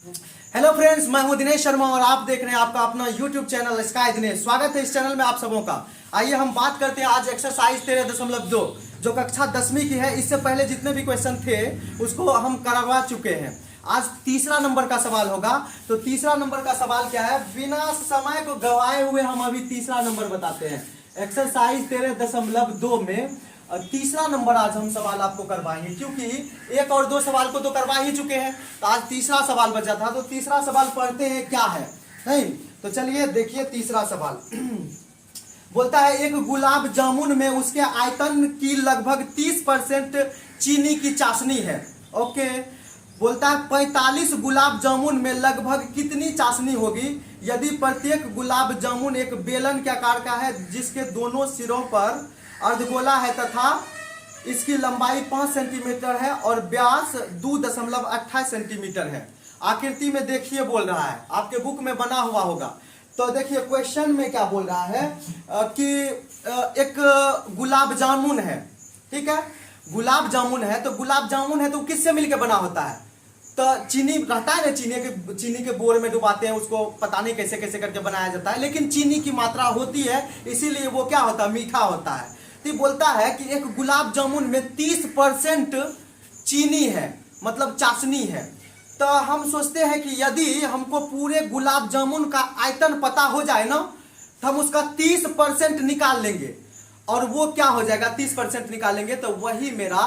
Hello friends, मैं हूं दिनेश शर्मा और आप देख रहे हैं आपका अपना यूट्यूब चैनल स्काई दिनेश। स्वागत है इस चैनल में आप सबों का। आइए हम बात करते हैं आज एक्सरसाइज 13.2 जो कक्षा 10वीं की है। इससे पहले जितने भी क्वेश्चन थे उसको हम करवा चुके हैं। आज तीसरा नंबर का सवाल होगा। तो तीसरा नंबर का सवाल क्या है, बिना समय को गवाए हुए हम अभी तीसरा नंबर बताते हैं। एक्सरसाइज 13.2 में तीसरा नंबर आज हम सवाल आपको करवाएंगे, क्योंकि एक और दो सवाल को तो करवा ही चुके हैं। तो आज तीसरा सवाल बचा था, तो तीसरा सवाल पढ़ते हैं क्या है। नहीं तो चलिए देखिए तीसरा सवाल बोलता है एक गुलाब जामुन में उसके आयतन की लगभग 30% चीनी की चाशनी है। ओके, बोलता है 45 गुलाब जामुन में लगभग कितनी चाशनी होगी यदि प्रत्येक गुलाब जामुन एक बेलन के आकार का है जिसके दोनों सिरों पर अर्धगोला है तथा इसकी लंबाई 5 सेंटीमीटर है और व्यास 2.28 सेंटीमीटर है। आकृति में देखिए बोल रहा है, आपके बुक में बना हुआ होगा। तो देखिए क्वेश्चन में क्या बोल रहा है कि एक गुलाब जामुन है, ठीक है। गुलाब जामुन है तो गुलाब जामुन है तो किससे मिलकर बना होता है? तो चीनी रहता है ना, चीनी के बोर में डुबाते हैं उसको, पता नहीं कैसे कैसे करके बनाया जाता है, लेकिन चीनी की मात्रा होती है इसीलिए वो क्या होता है, मीठा होता है। तो बोलता है कि एक गुलाब जामुन में 30% चीनी है, मतलब चाशनी है। तो हम सोचते हैं कि यदि हमको पूरे गुलाब जामुन का आयतन पता हो जाए ना, तो हम उसका 30% निकाल लेंगे और वो क्या हो जाएगा, 30% निकालेंगे तो वही मेरा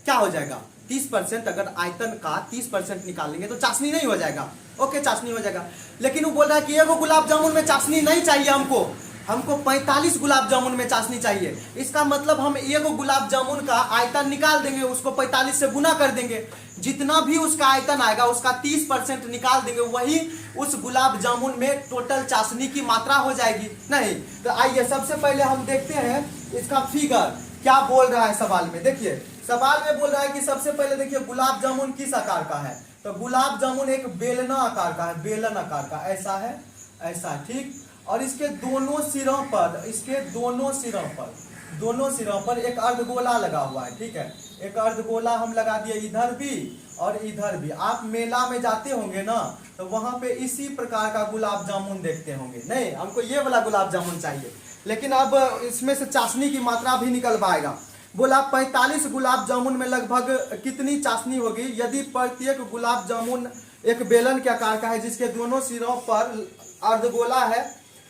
क्या हो जाएगा, 30%। अगर आयतन का 30% निकालेंगे तो चाशनी नहीं हो जाएगा। ओके, चाशनी हो जाएगा। लेकिन वो बोल रहा है कि एगो गुलाब जामुन में चाशनी नहीं चाहिए हमको 45 गुलाब जामुन में चाशनी चाहिए। इसका मतलब हम एगो गुलाब जामुन का आयतन निकाल देंगे, उसको 45 से गुना कर देंगे, जितना भी उसका आयतन आएगा उसका 30% निकाल देंगे, वही उस गुलाब जामुन में टोटल चाशनी की मात्रा हो जाएगी। नहीं तो आइए सबसे पहले हम देखते हैं इसका फिगर क्या बोल रहा है सवाल में। देखिए सवाल में बोल रहा है कि सबसे पहले देखिए गुलाब जामुन किस आकार का है। तो गुलाब जामुन एक बेलना आकार का है, बेलन आकार का, ऐसा है, ऐसा है, ठीक। और इसके दोनों सिरों पर एक अर्धगोला लगा हुआ है, ठीक है। एक अर्धगोला हम लगा दिए इधर भी और इधर भी। आप मेला में जाते होंगे ना, तो वहां पे इसी प्रकार का गुलाब जामुन देखते होंगे। नहीं, हमको ये वाला गुलाब जामुन चाहिए, लेकिन अब इसमें से चाशनी की मात्रा भी निकल पाएगा। बोला 45 गुलाब जामुन में लगभग कितनी चाशनी होगी यदि प्रत्येक गुलाब जामुन एक बेलन के आकार का है जिसके दोनों सिरों पर अर्धगोला है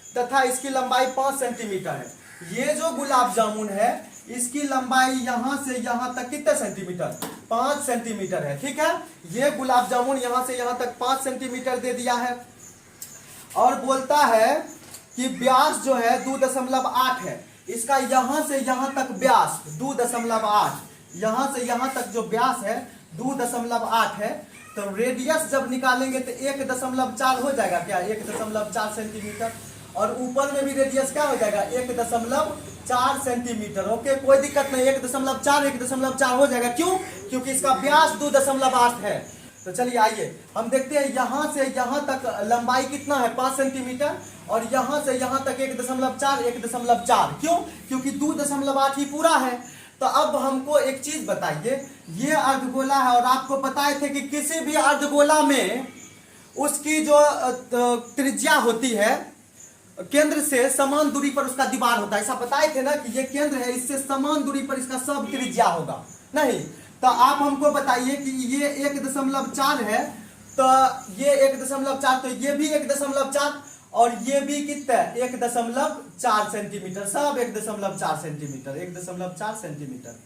तथा इसकी लंबाई 5 सेंटीमीटर है। ये जो गुलाब जामुन है इसकी लंबाई यहां से यहां तक कितने सेंटीमीटर, 5 सेंटीमीटर है, ठीक है। ये गुलाब जामुन यहां से यहां तक 5 सेंटीमीटर दे दिया है और बोलता है कि व्यास जो है 2.8 है। इसका यहां से यहां तक व्यास 2.8, यहां से यहां तक जो व्यास है 2.8 है। तो रेडियस जब निकालेंगे तो 1.4 हो जाएगा, क्या 1.4 सेंटीमीटर। और ऊपर में भी रेडियस क्या हो जाएगा, 1.4 सेंटीमीटर। ओके, कोई दिक्कत नहीं, 1.4 हो जाएगा। क्यों? क्योंकि इसका व्यास 2.8 है। तो चलिए आइए हम देखते हैं यहां से यहां तक लंबाई कितना है, 5 सेंटीमीटर, और यहां से यहां तक 1.4। क्यों? क्योंकि 2.8 ही पूरा है। तो अब हमको एक चीज बताइए, ये अर्धगोला है और आपको बताए थे कि किसी भी अर्धगोला में उसकी जो त्रिज्या होती है केंद्र से समान दूरी पर उसका दीवार होता है। ऐसा बताए थे ना कि ये केंद्र है, इससे समान दूरी पर इसका सब त्रिज्या होगा। नहीं तो आप हमको बताइए कि ये 1.4 है, तो ये 1.4, तो ये भी 1.4 और ये भी कितना 1.4 सेंटीमीटर, सब 1.4 सेंटीमीटर, 1.4 सेंटीमीटर।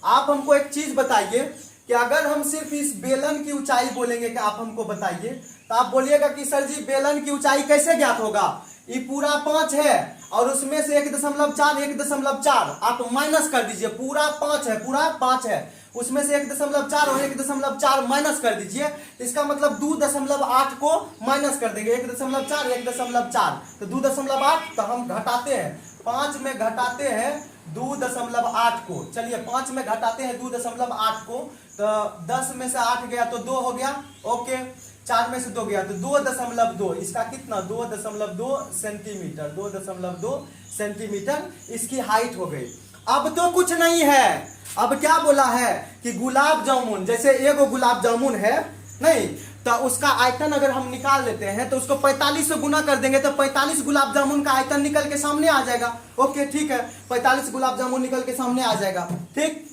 आप हमको एक चीज बताइए कि अगर हम सिर्फ इस बेलन की ऊंचाई बोलेंगे कि आप हमको बताइए, तो आप बोलिएगा कि सर जी बेलन की ऊंचाई कैसे ज्ञात होगा, ये पूरा 5 है और उसमें से 1.4 आप माइनस कर दीजिए। पूरा 5 है, उसमें से 1.4 और 1.4 माइनस कर दीजिए। इसका मतलब 2.8 को माइनस कर देंगे, 1.4 तो 2.8। तो हम घटाते हैं, 5 में घटाते हैं 2.8 को। चलिए 5 में घटाते हैं 2.8 को, तो 10 में से 8 गया तो 2 हो गया। ओके, 4 में से 2 गया तो 2.2। इसका कितना 2.2 सेंटीमीटर, 2.2 सेंटीमीटर इसकी हाइट हो गई। अब तो कुछ नहीं है, अब क्या बोला है कि गुलाब जामुन, जैसे एगो गुलाब जामुन है, नहीं तो तो उसका आयतन अगर हम निकाल लेते हैं तो उसको 45 से गुना कर देंगे तो 45 गुलाब जामुन का आयतन निकल के सामने आ जाएगा। ओके ठीक है, 45 गुलाब जामुन निकल के सामने आ जाएगा। ठीक,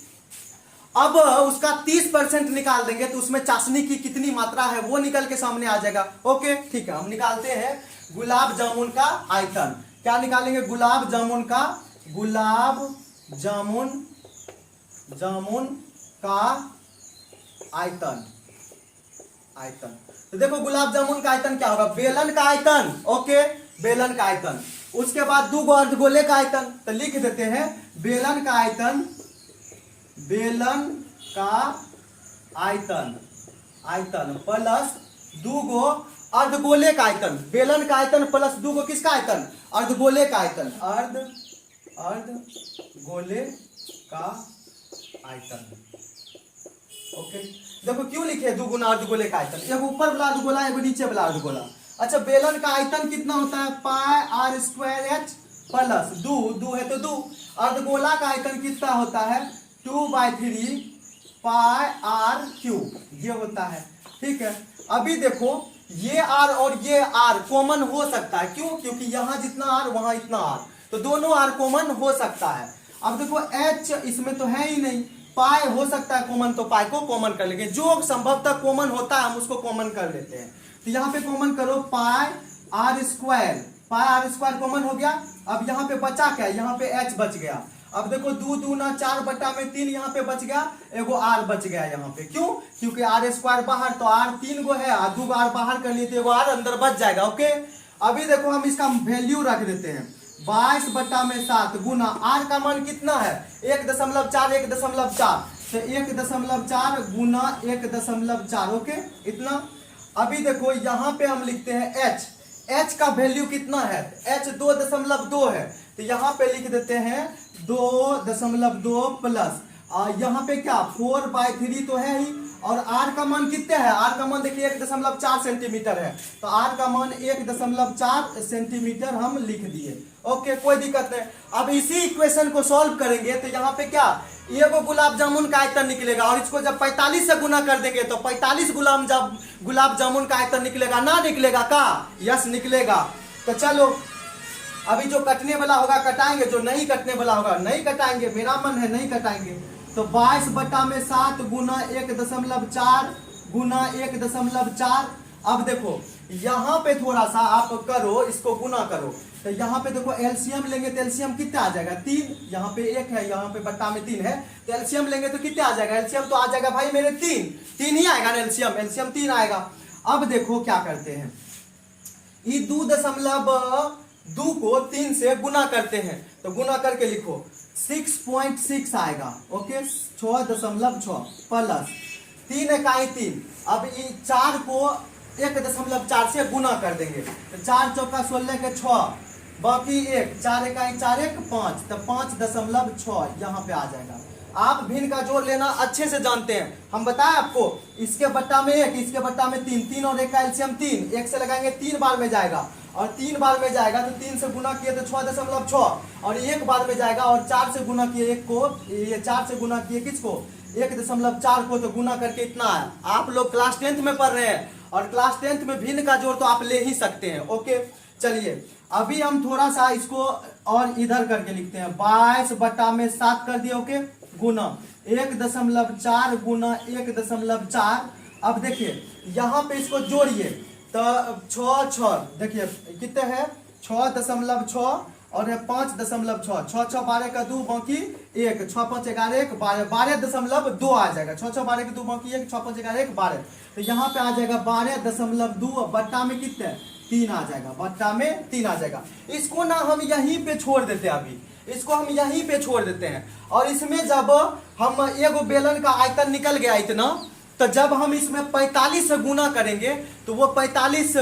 अब उसका 30% निकाल देंगे तो उसमें चाशनी की कितनी मात्रा है वो निकल के सामने आ जाएगा। ओके ठीक है, हम निकालते हैं गुलाब जामुन का आयतन। क्या निकालेंगे? गुलाब जामुन का आयतन। तो देखो गुलाब जामुन का आयतन क्या होगा? बेलन का आयतन। ओके, बेलन का आयतन। उसके बाद 2 अर्धगोले का आयतन, तो लिख देते हैं बेलन का आयतन प्लस 2 अर्धगोले का आयतन। बेलन का आयतन प्लस 2 किसका आयतन? अर्धगोले का आयतन। अर्धगोले का आयतन। ओके, देखो क्यों लिखे 2 गुना अर्धगोले का आयतन? एक ऊपर वाला अर्धगोला, एक नीचे वाला अर्धगोला। अच्छा, बेलन का आयतन कितना होता है? पाई आर स्क्वायर एच प्लस 2 है तो 2। अर्धगोला का आयतन कितना होता है? 2/3 पाई आर क्यूब, ये होता है। ठीक है, अभी देखो ये आर और ये आर कॉमन हो सकता है। क्यों? क्योंकि यहाँ जितना आर वहां इतना आर, तो दोनों आर कॉमन हो सकता है। अब देखो एच इसमें तो है ही नहीं, पाई हो सकता है कॉमन, तो पाई को कॉमन कर लेंगे। जो संभवतः कॉमन होता है हम उसको कॉमन कर लेते हैं। तो यहाँ पे कॉमन करो पाई आर स्क्वायर कॉमन हो गया। अब यहाँ पे बचा क्या? यहाँ पे एच बच गया। अब देखो 2 दूना 4/3 यहाँ पे बच गया, एगो आर बच गया यहाँ पे। क्यों? क्योंकि आर स्क्वायर बाहर, तो आर 3 गो है, 2 आर बाहर कर लिए तो एगो आर अंदर बच जाएगा। ओके, अभी देखो हम इसका वैल्यू रख देते हैं 22/7 गुना आर का मान कितना है? 1.4 1.4, तो 1.4 गुना 1.4। ओके, इतना। अभी देखो यहाँ पे हम लिखते हैं एच का वैल्यू कितना है? एच 2.2 है, तो यहाँ पे लिख देते हैं 2.2 प्लस यहाँ पे क्या 4/3 तो है ही, और आर का मान कितने है? आर का मान देखिए 1.4 सेंटीमीटर है, तो आर का मान 1.4 सेंटीमीटर हम लिख दिए। ओके, कोई दिक्कत नहीं। अब इसी इक्वेशन को सॉल्व करेंगे तो यहाँ पे क्या एगो गुलाब जामुन का आयतन निकलेगा, और इसको जब 45 से गुना कर देंगे तो 45 गुलाब जामुन का आयतन निकलेगा। ना निकलेगा का? यस निकलेगा। तो चलो अभी जो कटने वाला होगा कटाएंगे, जो नहीं कटने वाला होगा नहीं कटाएंगे। मेरा मन है नहीं कटाएंगे। तो 22/7 गुना 1.4 गुना 1.4। अब देखो यहाँ पे थोड़ा सा आप करो, इसको गुना करो, तो यहाँ पे देखो एलसीएम लेंगे तो एलसीएम कितना आ जाएगा? 3। यहाँ पे 1 है, यहाँ पे बट्टा में 3 है, तो एलसीएम लेंगे तो कितना आ जाएगा? एलसीएम तो आ जाएगा भाई मेरे 3 ही आएगा ना, एलसीएम 3 आएगा। अब देखो क्या करते हैं, ये 2.2 को 3 से गुना करते हैं, तो गुना करके लिखो 6.6 आएगा। ओके, 6.6 प्लस 3 इकाई 3। अब ये 4 को 1.4 से गुना कर देंगे, तो 4 चौका 16 के 6, बाकी 1, 4 इकाई 4 1 5, तो 5.6 यहाँ पे आ जाएगा। आप भिन्न का जोड़ लेना अच्छे से जानते हैं, हम बताएं आपको। इसके बट्टा में 1, इसके बट्टा में 3 और 1 का एलसीएम 3, 1 से लगाएंगे 3 बार में जाएगा, और 3 बार में जाएगा तो 3 से गुना किए तो 6.6, और 1 बार में जाएगा, और 4 से गुना किए 1 को, ये 4 से गुना किए किसको? 1.4 को, तो गुना करके इतना है। आप लोग क्लास 10th में पढ़ रहे हैं, और क्लास 10th में भिन्न का जोड़ तो आप ले ही सकते हैं। ओके, चलिए अभी हम थोड़ा सा इसको और इधर करके लिखते हैं। 22/7 कर दिए। ओके, गुना 1.4 गुना 1.4। अब देखिए यहाँ पे इसको जोड़िए तो 6 देखिए कितने हैं? 6.6 और 5.6, 6 12 का 2 बाकी 1, 6 5 11 1 12.2 आ जाएगा। 6 6 12 का 2 बाकी 1, 6 5 11 1 12, तो यहाँ पे आ जाएगा 12.2, बट्टा में कितने? 3 आ जाएगा, बट्टा में 3 आ जाएगा। इसको ना हम यहीं पे छोड़ देते हैं, अभी इसको हम यहीं पे छोड़ देते हैं, और इसमें जब हम एगो बेलन का आयतन निकल गया इतना, तो जब हम इसमें 45 से गुना करेंगे तो वो 45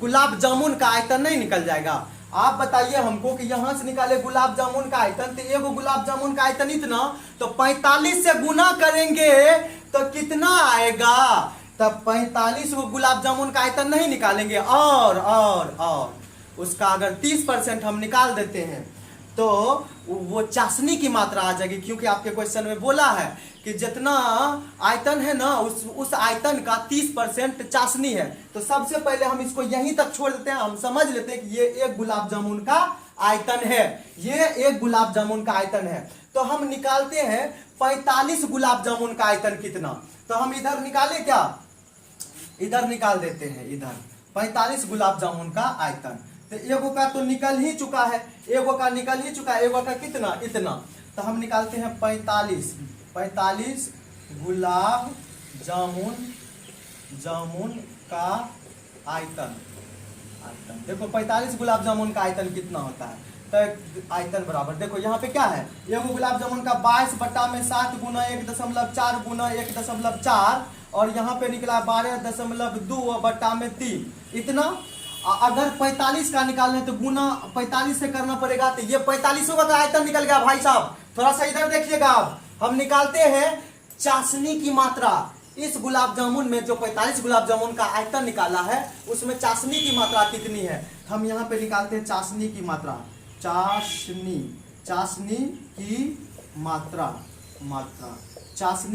गुलाब जामुन का आयतन नहीं निकल जाएगा। आप बताइए हमको कि यहां से निकाले गुलाब जामुन का आयतन, तो एगो गुलाब जामुन का आयतन इतना, तो 45 से गुना करेंगे तो कितना आएगा? तब 45 को गुलाब जामुन का आयतन नहीं निकालेंगे, और उसका अगर 30% हम निकाल देते हैं तो वो चाशनी की मात्रा आ जाएगी, क्योंकि आपके क्वेश्चन में बोला है कि जितना आयतन है ना उस आयतन का 30% चाशनी है। तो सबसे पहले हम इसको यहीं तक छोड़ देते हैं, हम समझ लेते हैं कि ये एक गुलाब जामुन का आयतन है, ये एक गुलाब जामुन का आयतन है। तो हम निकालते हैं 45 गुलाब जामुन का आयतन कितना। तो हम इधर निकाले क्या, इधर निकाल देते हैं, इधर 45 गुलाब जामुन का आयतन। तो एगो का तो निकल ही चुका है, एगो का निकल ही चुका है, एगो का कितना, इतना। तो हम निकालते हैं 45 गुलाब जामुन का आयतन। देखो 45 गुलाब जामुन का आयतन कितना होता है। तो आयतन बराबर देखो यहाँ पे क्या है, एगो गुलाब जामुन का 22/7 गुना 1.4 गुना 1.4 और यहाँ पे निकला 12.2/3 इतना। अगर 45 का निकालना है तो गुना 45 से करना पड़ेगा। तो ये 45 का आयतन निकल गया भाई साहब। थोड़ा सा इधर देखिएगा आप, हम निकालते हैं चाशनी की मात्रा। इस गुलाब जामुन में जो 45 गुलाब जामुन का आयतन निकाला है उसमें चाशनी की मात्रा कितनी है। हम यहाँ पे निकालते हैं चाशनी की मात्रा, चाशनी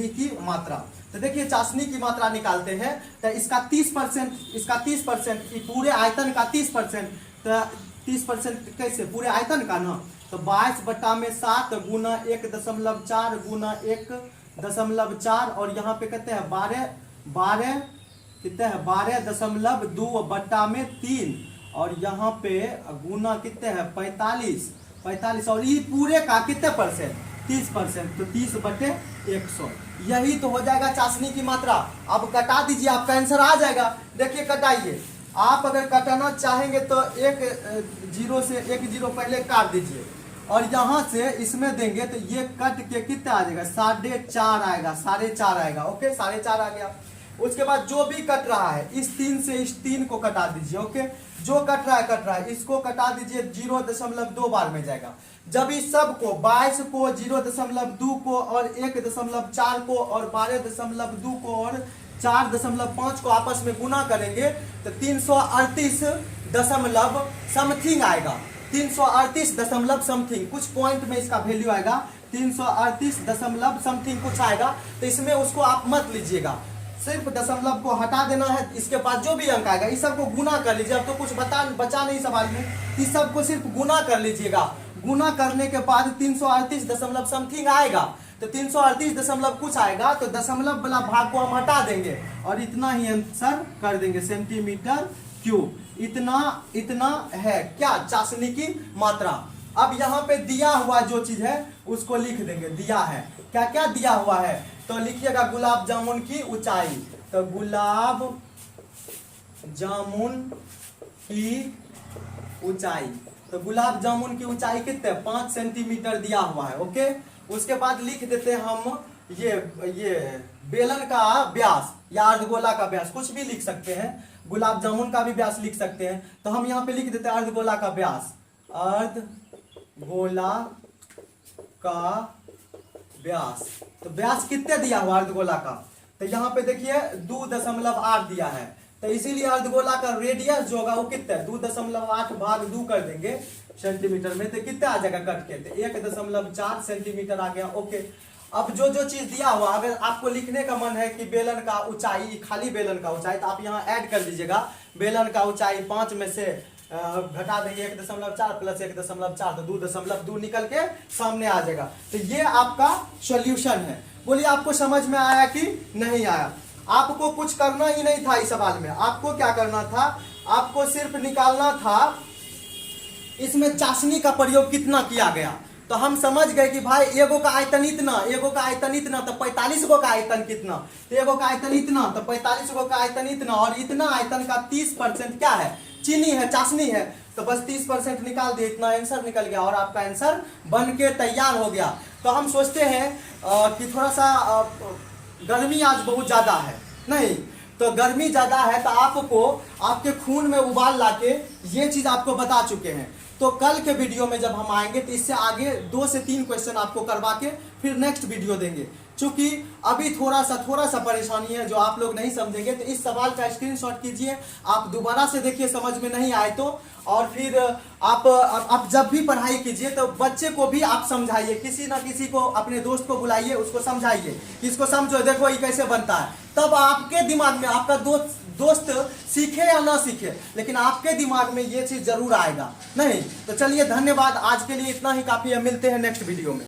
की मात्रा। तो देखिए चाशनी की मात्रा निकालते हैं तो इसका 30% पूरे आयतन का 30%। तो 30% कैसे, पूरे आयतन का ना, तो 22/7 गुना 1.4 गुना 1.4 और यहाँ पे कहते हैं 12 कितने हैं 12.2/3 और यहाँ पे गुना कितने हैं 45 और ये पूरे का कितने परसेंट 30%। तो 30/100 यही तो हो जाएगा चाशनी की मात्रा। अब कटा दीजिए, आपका आंसर आ जाएगा। देखिए कटाइए, आप अगर कटाना चाहेंगे तो एक जीरो पहले काट दीजिए और यहाँ से इसमें देंगे तो ये कट के कितना आ जाएगा 4.5 आएगा। ओके 4.5 आ गया। उसके बाद जो भी कट रहा है इस 3 से इस 3 को कटा दीजिए। ओके जो कट रहा है इसको कटा दीजिए, 0.2 बार में जाएगा। जब इस सब को 22 को 0.2 को और 1.4 को और 12.2 को और 4.5 को आपस में गुना करेंगे तो 338 दशमलव समथिंग आएगा। 338 दशमलव समथिंग कुछ पॉइंट में इसका वैल्यू आएगा, 338 दशमलव समथिंग कुछ आएगा। तो इसमें उसको आप मत लीजिएगा, सिर्फ दशमलव को हटा देना है। इसके बाद जो भी अंक आएगा इस सबको गुना कर लीजिए। अब तो कुछ बचा नहीं सवाल में, इस सबको सिर्फ गुना कर लीजिएगा। गुना करने के बाद 338 दशमलव समथिंग आएगा। तो 338 दशमलव कुछ आएगा तो दशमलव वाला भाग को हम हटा देंगे और इतना ही आंसर कर देंगे, सेंटीमीटर क्यूब। इतना है क्या चाशनी की मात्रा। अब यहाँ पे दिया हुआ जो चीज है उसको लिख देंगे, दिया है क्या क्या दिया हुआ है। तो लिखिएगा गुलाब जामुन की ऊंचाई। तो गुलाब जामुन की ऊंचाई, तो गुलाब जामुन की ऊंचाई कितने 5 सेंटीमीटर दिया हुआ है। ओके उसके बाद लिख देते हैं हम ये बेलन का व्यास या अर्धगोला का व्यास, कुछ भी लिख सकते हैं। गुलाब जामुन का भी व्यास लिख सकते हैं। तो हम यहाँ पे लिख देते हैं अर्धगोला का व्यास, अर्धगोला का व्यास। तो व्यास कितने दिया हुआ अर्धगोला का, तो यहाँ पे देखिए 2.8 दिया है। तो इसीलिए अर्धगोला का रेडियस जो होगा वो कितना 2.8 भाग 2 कर देंगे सेंटीमीटर में, तो कितना आ जाएगा कट के, तो 1.4 सेंटीमीटर आ गया। ओके अब जो चीज दिया हुआ, अगर आपको लिखने का मन है कि बेलन का ऊंचाई, खाली बेलन का ऊंचाई, तो आप यहाँ ऐड कर दीजिएगा। बेलन का ऊंचाई 5 में से घटा देंगे 1.4 प्लस 1.4 तो 2.2 निकल के सामने आ जाएगा। तो ये आपका सॉल्यूशन है। बोलिए आपको समझ में आया कि नहीं आया। आपको कुछ करना ही नहीं था इस सवाल में। आपको क्या करना था, आपको सिर्फ निकालना था इसमें चाशनी का प्रयोग कितना किया गया। तो हम समझ गए कि भाई एगो का आयतन इतना, एगो का आयतन इतना, तो 45 गो का आयतन कितना, तो एगो का आयतन इतना, तो 45 गो का आयतन इतना, और इतना आयतन का 30% क्या है, चीनी है, चाशनी है। तो बस 30% निकाल दिए, इतना आंसर निकल गया और आपका आंसर बन के तैयार हो गया। तो हम सोचते हैं कि थोड़ा सा गर्मी आज बहुत ज़्यादा है, नहीं तो गर्मी ज़्यादा है तो आपको आपके खून में उबाल लाके ये चीज़ आपको बता चुके हैं। तो कल के वीडियो में जब हम आएंगे तो इससे आगे 2 से 3 क्वेश्चन आपको करवा के फिर नेक्स्ट वीडियो देंगे। चूंकि अभी थोड़ा सा परेशानी है जो आप लोग नहीं समझेंगे, तो इस सवाल का स्क्रीनशॉट कीजिए, आप दोबारा से देखिए समझ में नहीं आए तो, और फिर आप जब भी पढ़ाई कीजिए तो बच्चे को भी आप समझाइए, किसी ना किसी को अपने दोस्त को बुलाइए, उसको समझाइए कि इसको समझो, देखो ये कैसे बनता है। तब आपके दिमाग में, आपका दोस्त सीखे या ना सीखे, लेकिन आपके दिमाग में ये चीज जरूर आएगा। नहीं तो चलिए, धन्यवाद, आज के लिए इतना ही काफी है, मिलते हैं नेक्स्ट वीडियो में।